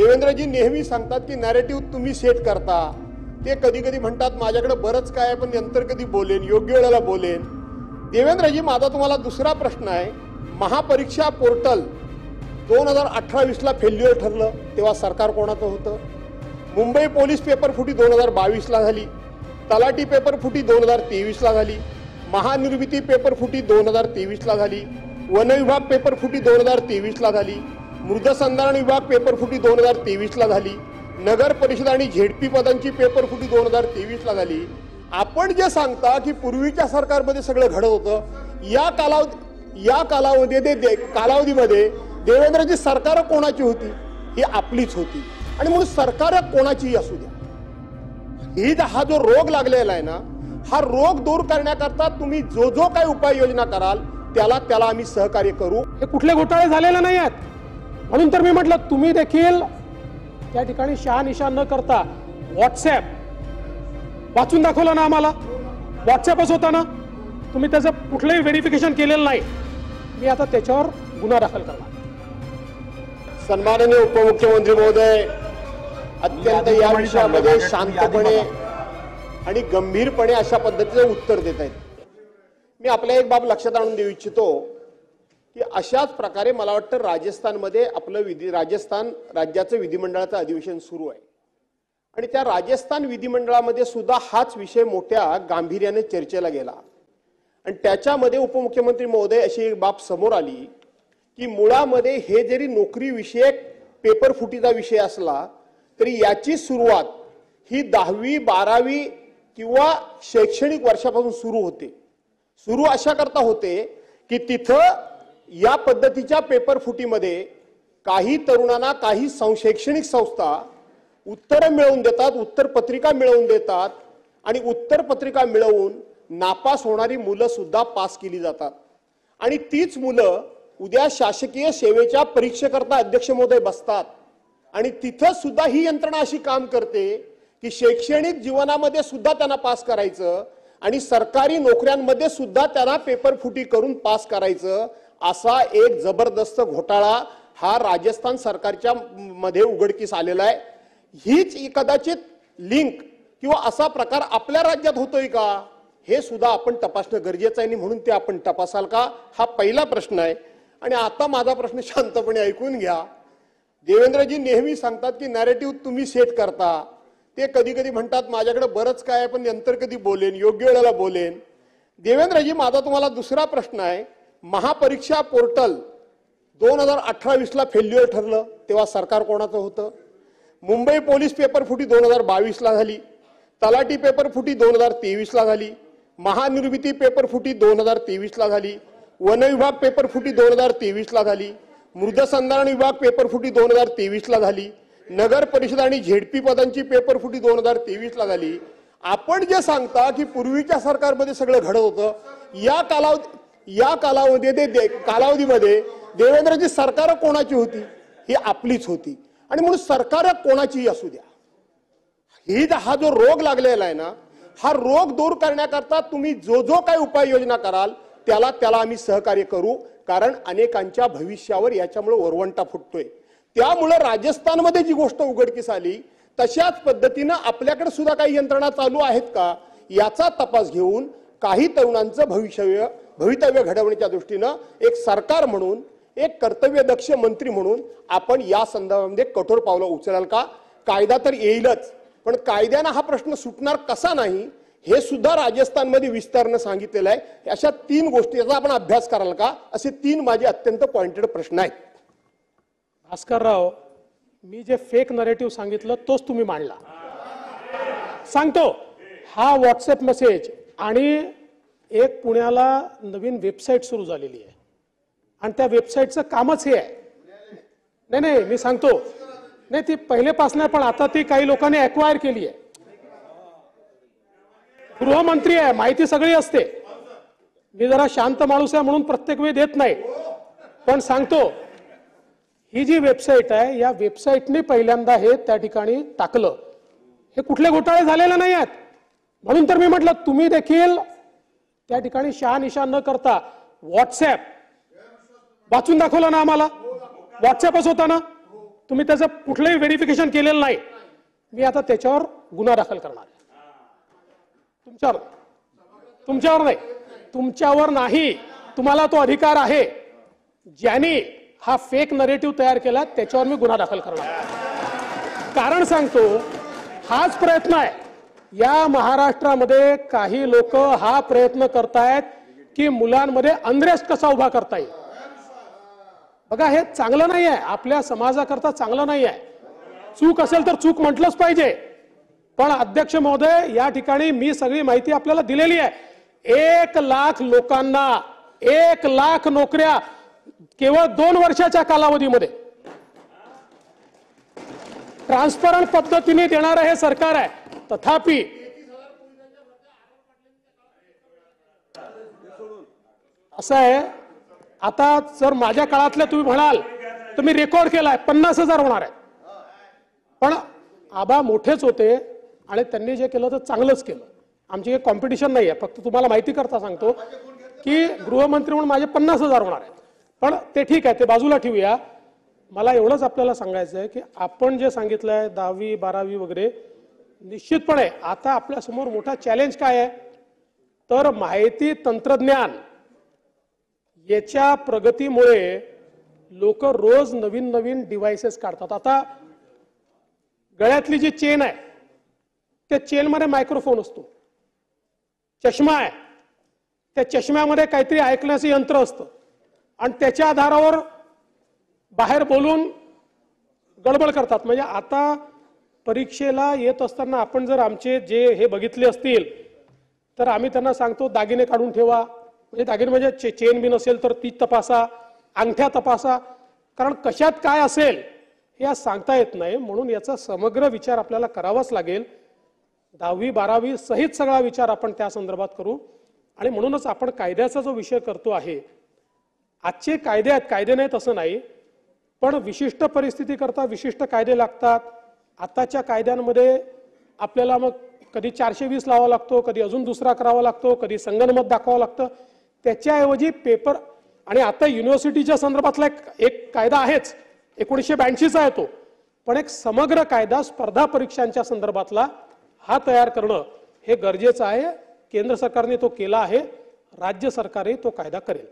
देवेंद्रजी नेहमी सांगतात की नॅरेटिव्ह तुम्ही सेट करता. ते कधी कधी म्हणतात माझ्याकडे बरंच काय आहे पण नंतर कधी बोलेन, योग्य वेळेला बोलेन. देवेंद्रजी, माझा तुम्हाला दुसरा प्रश्न आहे. महापरीक्षा पोर्टल 2018-20ला फेल्युअर ठरलं तेव्हा सरकार कोणाचं होतं? मुंबई पोलीस पेपर फुटी 2022ला झाली. तलाठी पेपर फुटी 2023ला झाली. महानिर्मिती पेपर फुटी 2023ला झाली. वन विभाग पेपर फुटी 2023ला झाली. मृदसंधारण विभाग पेपर फुटी 2023ला झाली. नगर परिषद आणि झेडपी पदांची पेपर फुटी 2023ला झाली. आपण जे सांगता की पूर्वीच्या सरकारमध्ये सगळं घडत होतं, या कालावधीमध्ये देवेंद्रजी सरकार कोणाची होती? ही आपलीच होती. आणि म्हणून सरकार कोणाचीही असू द्या, हा जो रोग लागलेला आहे ना, हा रोग दूर करण्याकरता तुम्ही जो काही उपाययोजना कराल त्याला आम्ही सहकार्य करू. हे कुठले घोटाळे झालेले नाही आहेत. म्हणून तर मी म्हटलं तुम्ही देखील त्या ठिकाणी शहानिशा न करता व्हॉट्सॲप वाचून दाखवलं ना आम्हाला. व्हॉट्सॲपच होता ना, तुम्ही त्याचं कुठलंही व्हेरिफिकेशन केलेलं नाही. मी आता त्याच्यावर गुन्हा दाखल करणार. सन्माननीय उपमुख्यमंत्री महोदय अत्यंत या विषयामध्ये शांतपणे आणि गंभीरपणे अशा पद्धतीचं उत्तर देत आहेत. मी आपल्या एक बाब लक्षात आणून देऊ इच्छितो की अशाच प्रकारे मला वाटतं राजस्थानमध्ये आपलं राजस्थान राज्याचं विधिमंडळाचं अधिवेशन सुरू आहे आणि त्या राजस्थान विधिमंडळामध्ये सुद्धा हाच विषय मोठ्या गांभीर्याने चर्चेला गेला. आणि त्याच्यामध्ये उपमुख्यमंत्री महोदय अशी एक बाब समोर आली की मुळामध्ये हे जरी नोकरी विषयक पेपर फुटीचा विषय असला तरी याची सुरुवात ही 10वी 12वी किंवा शैक्षणिक वर्षापासून सुरू होते. सुरू अशा करता होते की तिथं या पद्धतीच्या पेपर फुटीमध्ये काही तरुणांना काही शैक्षणिक संस्था उत्तरं मिळवून देतात, उत्तरपत्रिका मिळवून देतात आणि उत्तरपत्रिका मिळवून नापास होणारी मुलं सुद्धा पास केली जातात. आणि तीच मुलं उद्या शासकीय सेवेच्या परीक्षेकरता अध्यक्ष महोदय बसतात आणि तिथं सुद्धा ही यंत्रणा अशी काम करते की शैक्षणिक जीवनामध्ये सुद्धा त्यांना पास करायचं आणि सरकारी नोकऱ्यांमध्ये सुद्धा त्यांना पेपर फुटी करून पास करायचं. असा एक जबरदस्त घोटाळा हा राजस्थान सरकारच्या मध्ये उघडकीस आलेला आहे. हीच कदाचित लिंक किंवा असा प्रकार आपल्या राज्यात होतोय का हे सुद्धा आपण तपासणं गरजेचं आहे. म्हणून ते आपण तपासाल का, हा पहिला प्रश्न आहे. आणि आता माझा प्रश्न शांतपणे ऐकून घ्या. देवेंद्रजी नेहमी सांगतात की नॅरेटिव्ह तुम्ही सेट करता. ते कधी कधी म्हणतात माझ्याकडे बरंच काय आहे पण नंतर कधी बोलेन, योग्य वेळेला बोलेन. देवेंद्रजी, माझा तुम्हाला दुसरा प्रश्न आहे. महापरीक्षा पोर्टल 2018-20ला फेल्युअर ठरलं तेव्हा सरकार कोणाचं होतं? मुंबई पोलीस पेपर फुटी 2022ला झाली. तलाठी पेपर फुटी 2023ला झाली. महानिर्मिती पेपर फुटी 2023ला झाली. वन विभाग पेपर फुटी 2023ला झाली. मृदसंधारण विभाग पेपर फुटी 2023ला झाली. नगर परिषद आणि झेडपी पदांची पेपर फुटी 2023ला झाली. आपण जे सांगता की पूर्वीच्या सरकारमध्ये सगळं घडत होतं, या कालावधीमध्ये देवेंद्रजी सरकार कोणाची होती? ही आपलीच होती. आणि म्हणून सरकार कोणाचीही असू द्या, हा जो रोग लागलेला आहे ना, हा रोग दूर करण्याकरता तुम्ही जो काही उपाययोजना कराल त्याला आम्ही सहकार्य करू. कारण अनेकांच्या भविष्यावर याच्यामुळे वरवंटा फुटतोय. त्यामुळे राजस्थानमध्ये जी गोष्ट उघडकीस आली तशाच पद्धतीनं आपल्याकडे सुद्धा काही यंत्रणा चालू आहेत का याचा तपास घेऊन काही तरुणांचं भवितव्य घडवण्याच्या दृष्टीनं एक सरकार म्हणून, एक कर्तव्यदक्ष मंत्री म्हणून आपण या संदर्भामध्ये कठोर पावलं उचलाल का? कायदा तर येईलच, पण कायद्यानं हा प्रश्न सुटणार कसा नाही हे सुद्धा राजस्थानमध्ये विस्तारानं सांगितलेलं आहे. अशा 3 गोष्टीचा आपण अभ्यास कराल का? असे 3 माझे अत्यंत पॉइंटेड प्रश्न आहेत. भास्करराव, मी जे फेक नरेटिव्ह सांगितलं तोच तुम्ही मांडला. सांगतो, हा व्हॉट्सॲप मेसेज आणि एक पुण्याला नवीन वेबसाईट सुरू झालेली आहे आणि त्या वेबसाईटचं कामच हे आहे. नाही, मी सांगतो, नाही ती पहिलेपासून आहे पण आता ती काही लोकांनी ॲक्वायर केली आहे. गृहमंत्री आहे, माहिती सगळी असते. मी जरा शांत माणूस आहे म्हणून प्रत्येक वेळी देत नाही, पण सांगतो, ही जी वेबसाईट आहे या वेबसाईटने पहिल्यांदा हे त्या ठिकाणी टाकलं. हे कुठले घोटाळे झालेले नाही आहेत. म्हणून तर मी म्हटलं तुम्ही देखील त्या ठिकाणी शहानिशा न करता व्हॉट्सॲप वाचून दाखवलं ना आम्हाला. व्हॉट्सॲपच होता ना, तुम्ही त्याचं कुठलंही व्हेरिफिकेशन केलेलं नाही, मी आता त्याच्यावर गुन्हा दाखल करणार आहे. तुमच्यावर नाही, तुमच्यावर नाही. तुम्हाला तो अधिकार आहे. ज्यांनी हा फेक नरेटिव्ह तयार केला त्याच्यावर मी गुन्हा दाखल करणार आहे. कारण सांगतो, हाच प्रयत्न आहे. या महाराष्ट्रामध्ये काही लोक हा प्रयत्न करतायत की मुलांमध्ये अनरेस्ट कसा उभा करता येईल. बघा, हे चांगलं नाही आहे, आपल्या समाजाकरता चांगलं नाही आहे. चूक असेल तर चूक म्हटलंच पाहिजे. पण अध्यक्ष महोदय, या ठिकाणी मी सगळी माहिती आपल्याला दिलेली आहे. 1 लाख लोकांना 1 लाख नोकऱ्या केवळ 2 वर्षाच्या कालावधीमध्ये ट्रान्सपरंट पद्धतीने देणारं हे सरकार आहे. तथापि असं आहे, आता जर माझ्या काळातल्या तुम्ही म्हणाल तर मी रेकॉर्ड केलाय 50,000 होणार आहे. पण आबा मोठेच होते आणि त्यांनी जे केलं तर चांगलंच केलं. आमची काही कॉम्पिटिशन नाही आहे. फक्त तुम्हाला माहिती करता सांगतो की गृहमंत्री म्हणून माझे 50,000 होणार आहेत. पण ते ठीक आहे, ते बाजूला ठेवूया. मला एवढंच आपल्याला सांगायचं आहे की आपण जे सांगितलंय 10वी 12वी वगैरे, निश्चितपणे आता आपल्या समोर मोठा चॅलेंज काय आहे तर माहिती तंत्रज्ञान याच्या प्रगतीमुळे लोक रोज नवीन नवीन डिव्हाइसेस काढतात. आता गळ्यातली जी चेन आहे त्या चेनमध्ये मायक्रोफोन असतो. चष्मा आहे, त्या चष्म्यामध्ये काहीतरी ऐकण्याचं यंत्र असतं आणि त्याच्या आधारावर बाहेर बोलून गडबड करतात. म्हणजे आता परीक्षेला येत असताना आपण जर आमचे जे हे बघितले असतील तर आम्ही त्यांना सांगतो दागिने काढून ठेवा. म्हणजे दागिने म्हणजे चेन बी नसेल तर ती तपासा, अंगठ्या तपासा. कारण कशात काय असेल हे आज सांगता येत नाही. म्हणून याचा समग्र विचार आपल्याला करावाच लागेल. 10वी 12वी सहित सगळा विचार आपण त्या संदर्भात करू. आणि म्हणूनच आपण कायद्याचा जो विषय करतो आहे, आजचे कायदे आहेत, कायदे नाहीत असं नाही, पण विशिष्ट परिस्थिती करता विशिष्ट कायदे लागतात. आताच्या कायद्यांमध्ये आपल्याला मग कधी 420 लावावा लागतो, कधी अजून दुसरा करावा लागतो, कधी संगनमत दाखवावं लागतं. त्याच्याऐवजी पेपर, आणि आता युनिव्हर्सिटीच्या संदर्भातला एक कायदा आहेच, 1982चा आहे तो, पण एक समग्र कायदा स्पर्धा परीक्षांच्या संदर्भातला हा तयार करणं हे गरजेचं आहे. केंद्र सरकारने तो केला आहे, राज्य सरकारही तो कायदा करेल.